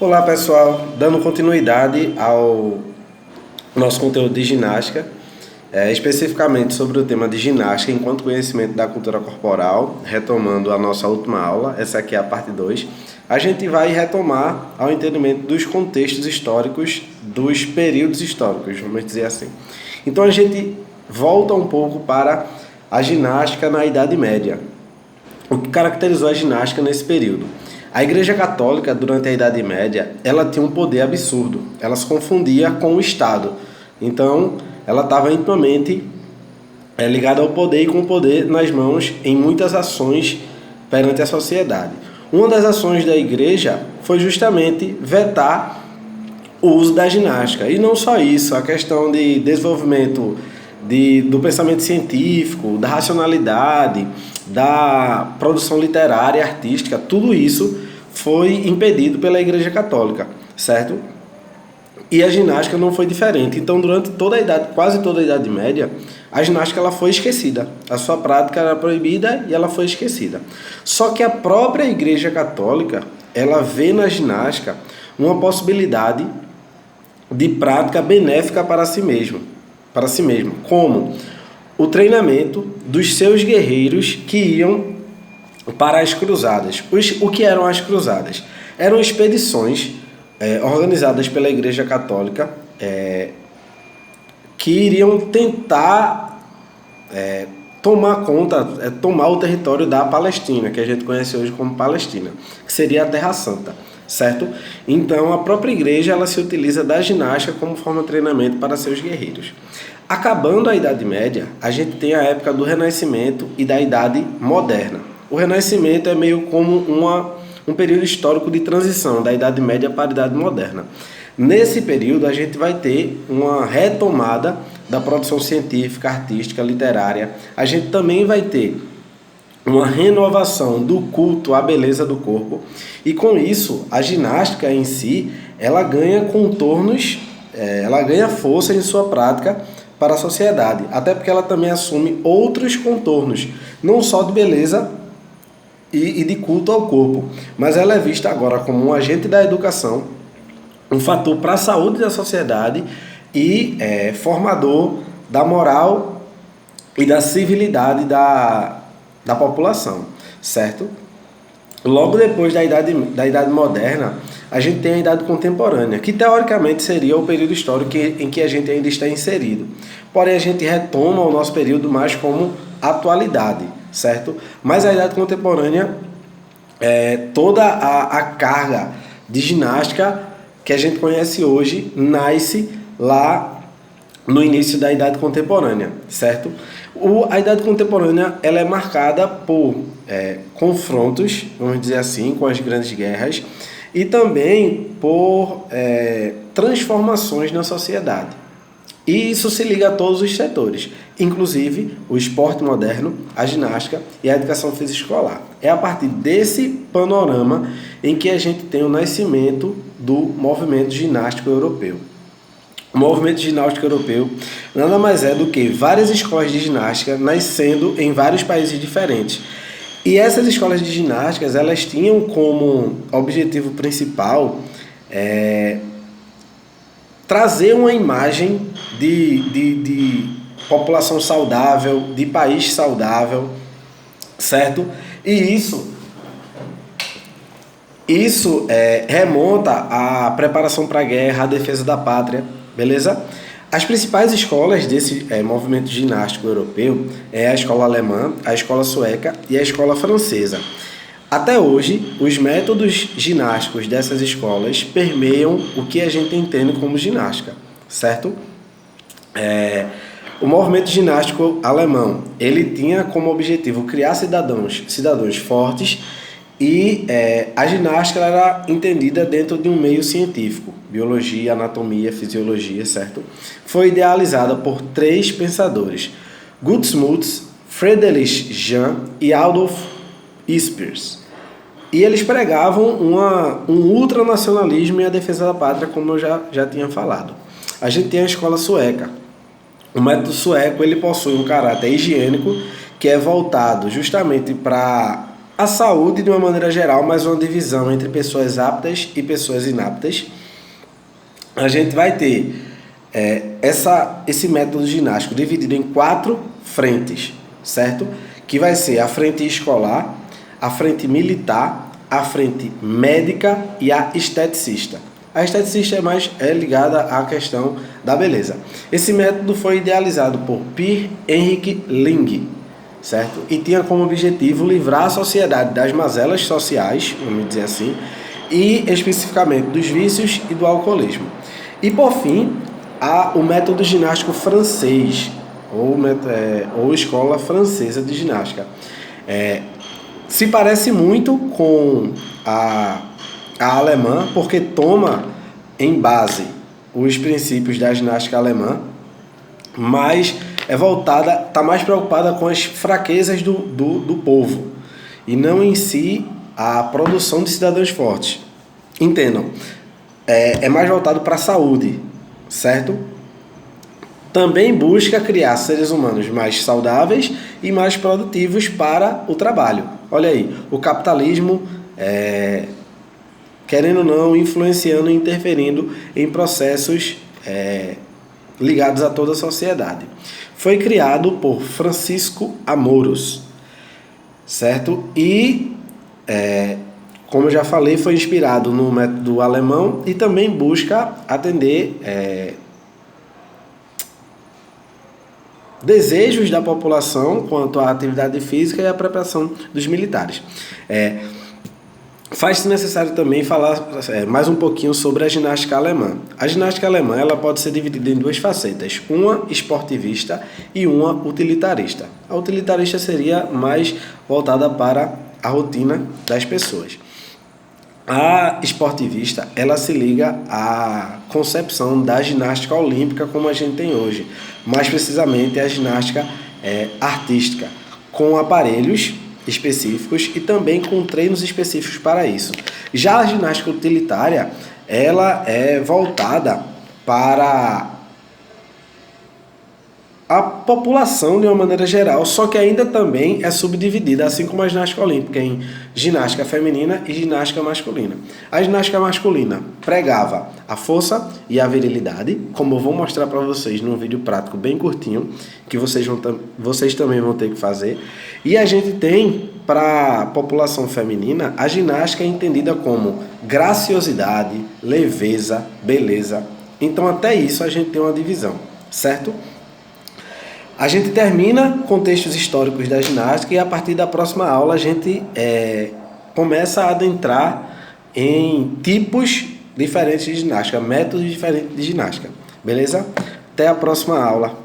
Olá pessoal, dando continuidade ao nosso conteúdo de ginástica, especificamente sobre o tema de ginástica enquanto conhecimento da cultura corporal, retomando a nossa última aula, essa aqui é a parte 2, a gente vai retomar ao entendimento dos contextos históricos, dos períodos históricos, vamos dizer assim. Então a gente volta um pouco para a ginástica na Idade Média, o que caracterizou a ginástica nesse período. A Igreja Católica, durante a Idade Média, ela tinha um poder absurdo. Ela se confundia com o Estado. Então, ela estava intimamente ligada ao poder e com o poder nas mãos em muitas ações perante a sociedade. Uma das ações da Igreja foi justamente vetar o uso da ginástica. E não só isso, a questão de desenvolvimento do pensamento científico, da racionalidade, da produção literária e artística, tudo isso foi impedido pela Igreja Católica, certo? E a ginástica não foi diferente. Então, durante toda a idade, quase toda a Idade Média, a ginástica ela foi esquecida. A sua prática era proibida e ela foi esquecida. Só que a própria Igreja Católica, ela vê na ginástica uma possibilidade de prática benéfica para si mesmo, como o treinamento dos seus guerreiros que iam para as cruzadas. O que eram as cruzadas? Eram expedições organizadas pela Igreja Católica que iriam tentar tomar o território da Palestina, que a gente conhece hoje como Palestina, que seria a Terra Santa, certo? Então a própria igreja ela se utiliza da ginástica como forma de treinamento para seus guerreiros. Acabando a Idade Média, a gente tem a época do Renascimento e da Idade Moderna. O Renascimento é meio como um período histórico de transição da Idade Média para a Idade Moderna. Nesse período, a gente vai ter uma retomada da produção científica, artística, literária. A gente também vai ter uma renovação do culto à beleza do corpo. E com isso, a ginástica em si, ela ganha contornos, ela ganha força em sua prática para a sociedade. Até porque ela também assume outros contornos, não só de beleza e de culto ao corpo, mas ela é vista agora como um agente da educação, um fator para a saúde da sociedade e formador da moral e da civilidade da população, certo? Logo depois da idade moderna, a gente tem a Idade Contemporânea, que teoricamente seria o período histórico em que a gente ainda está inserido. Porém, a gente retoma o nosso período mais como atualidade, certo? Mas a Idade Contemporânea, toda a carga de ginástica que a gente conhece hoje, nasce lá no início da Idade Contemporânea, certo? A Idade Contemporânea ela é marcada por confrontos, vamos dizer assim, com as grandes guerras e também por transformações na sociedade. E isso se liga a todos os setores, inclusive o esporte moderno, a ginástica e a educação física escolar. É a partir desse panorama em que a gente tem o nascimento do movimento ginástico europeu. O movimento ginástico europeu nada mais é do que várias escolas de ginástica nascendo em vários países diferentes. E essas escolas de ginásticas, elas tinham como objetivo principal trazer uma imagem de população saudável, de país saudável, certo? E isso remonta à preparação para a guerra, à defesa da pátria, beleza? As principais escolas desse movimento ginástico europeu é a escola alemã, a escola sueca e a escola francesa. Até hoje, os métodos ginásticos dessas escolas permeiam o que a gente entende como ginástica, certo? O movimento ginástico alemão, ele tinha como objetivo criar cidadãos fortes e a ginástica era entendida dentro de um meio científico, biologia, anatomia, fisiologia, certo? Foi idealizada por 3 pensadores, Gutsmuth, Friedrich Jahn e Adolf Speers. E eles pregavam um ultranacionalismo e a defesa da pátria, como eu já tinha falado. A gente tem a escola sueca. O método sueco ele possui um caráter higiênico que é voltado justamente para A saúde, de uma maneira geral, mais uma divisão entre pessoas aptas e pessoas inaptas. A gente vai ter esse método ginástico dividido em 4 frentes, certo? Que vai ser a frente escolar, a frente militar, a frente médica e a esteticista. A esteticista é ligada à questão da beleza. Esse método foi idealizado por Pierre-Henri Ling, certo? E tinha como objetivo livrar a sociedade das mazelas sociais, vamos dizer assim, e especificamente dos vícios e do alcoolismo. E por fim, há o método ginástico francês, ou escola francesa de ginástica. Se parece muito com a alemã, porque toma em base os princípios da ginástica alemã, mas está mais preocupada com as fraquezas do povo, e não em si a produção de cidadãos fortes. Entendam, é mais voltado para a saúde, certo? Também busca criar seres humanos mais saudáveis e mais produtivos para o trabalho. Olha aí, o capitalismo, querendo ou não, influenciando e interferindo em processos ligados a toda a sociedade. Foi criado por Francisco Amoros, certo? E, como eu já falei, foi inspirado no método alemão e também busca atender desejos da população quanto à atividade física e à preparação dos militares. Faz-se necessário também falar mais um pouquinho sobre a ginástica alemã. A ginástica alemã ela pode ser dividida em 2 facetas, uma esportivista e uma utilitarista. A utilitarista seria mais voltada para a rotina das pessoas. A esportivista, ela se liga à concepção da ginástica olímpica como a gente tem hoje, mais precisamente a ginástica artística, com aparelhos específicos e também com treinos específicos para isso. Já a ginástica utilitária, ela é voltada para a população de uma maneira geral, só que ainda também é subdividida, assim como a ginástica olímpica, em ginástica feminina e ginástica masculina. A ginástica masculina pregava a força e a virilidade, como eu vou mostrar para vocês num vídeo prático bem curtinho, que vocês também vão ter que fazer. E a gente tem, para a população feminina, a ginástica é entendida como graciosidade, leveza, beleza. Então até isso a gente tem uma divisão, certo? A gente termina com textos históricos da ginástica e a partir da próxima aula a gente começa a adentrar em tipos diferentes de ginástica, métodos diferentes de ginástica. Beleza? Até a próxima aula.